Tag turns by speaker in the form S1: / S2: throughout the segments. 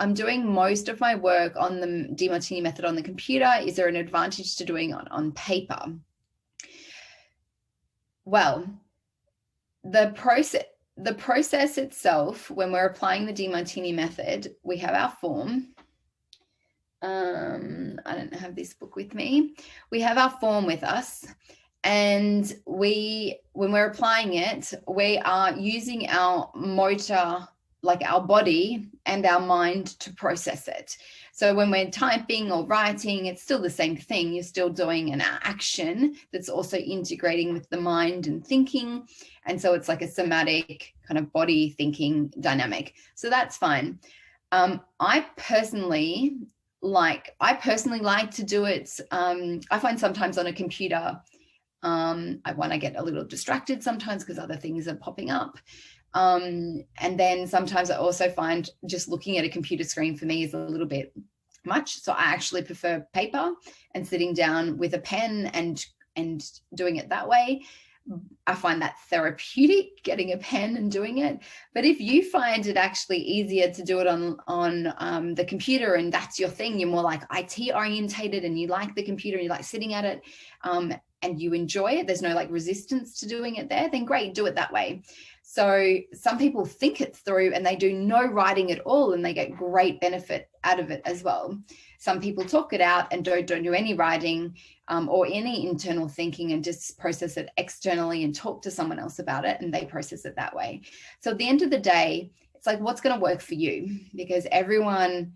S1: I'm doing most of my work on the Demartini method on the computer. Is there an advantage to doing it on paper? Well, the process itself, when we're applying the Demartini method, we have our form. I don't have this book with me. We have our form with us, and when we're applying it, we are using our motor, like our body and our mind, to process it. So when we're typing or writing, it's still the same thing. You're still doing an action that's also integrating with the mind and thinking. And so it's like a somatic kind of body thinking dynamic. So that's fine. I personally like to do it. I find sometimes on a computer, I get a little distracted sometimes because other things are popping up. And then sometimes I also find just looking at a computer screen for me is a little bit much. So I actually prefer paper and sitting down with a pen and doing it that way. I find that therapeutic, getting a pen and doing it. But if you find it actually easier to do it on the computer, and that's your thing, you're more like IT orientated and you like the computer and you like sitting at it, and you enjoy it, there's no like resistance to doing it there, then great, do it that way. So some people think it through and they do no writing at all and they get great benefit out of it as well. Some people talk it out and don't do any writing or any internal thinking and just process it externally and talk to someone else about it, and they process it that way. So at the end of the day, it's like, what's going to work for you? Because everyone,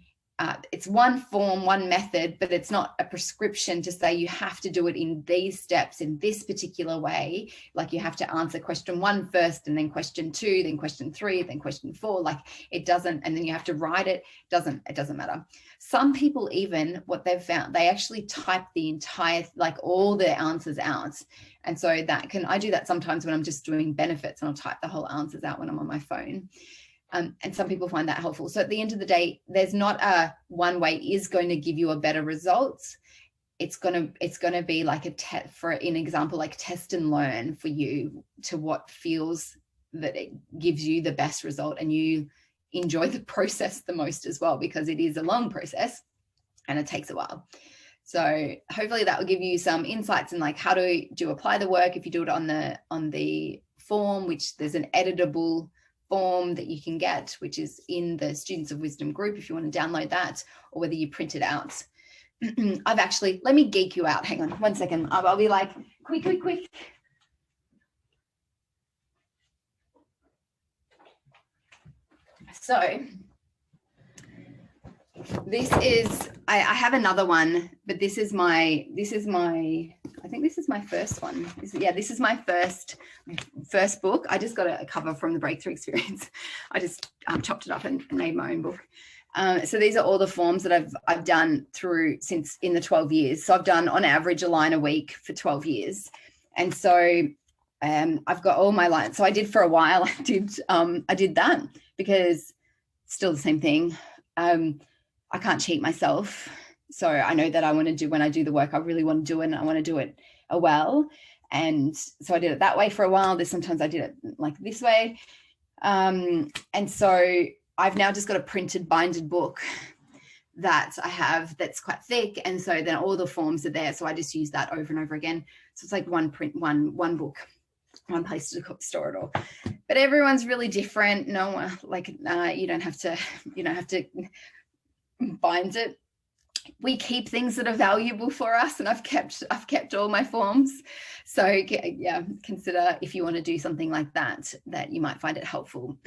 S1: it's one form, one method, but it's not a prescription to say you have to do it in these steps in this particular way. Like you have to answer question 1 first, and then question 2, then question 3, then question 4. Like it doesn't, and then you have to write it. It doesn't matter. Some people, even what they've found, they actually type the entire, like all the answers out. And so I do that sometimes when I'm just doing benefits, and I'll type the whole answers out when I'm on my phone. And some people find that helpful. So at the end of the day, there's not a one way is going to give you a better result. It's going to be like for an example, like test and learn for you to what feels that it gives you the best result, and you enjoy the process the most as well, because it is a long process and it takes a while. So hopefully that will give you some insights in like how do you apply the work. If you do it on the form, which there's an editable form that you can get, which is in the Students of Wisdom group if you want to download that, or whether you print it out. Let me geek you out. Hang on 1 second. I'll be like, quick. So this is, I have another one, but this is my, I think this is my first one. This is my first book. I just got a cover from the Breakthrough Experience. I just chopped it up and made my own book. So these are all the forms that I've done since in the 12 years. So I've done on average a line a week for 12 years. And so I've got all my lines. So I did for a while, I did that because it's still the same thing. I can't cheat myself. So I know that I want to do, when I do the work, I really want to do it, and I want to do it well. And so I did it that way for a while. Sometimes I did it like this way. And so I've now just got a printed binded book that I have that's quite thick. And so then all the forms are there. So I just use that over and over again. So it's like one book, one place to store it all. But everyone's really different. No, you don't have to bind it. We keep things that are valuable for us, and I've kept all my forms. So yeah, consider if you want to do something like that you might find it helpful.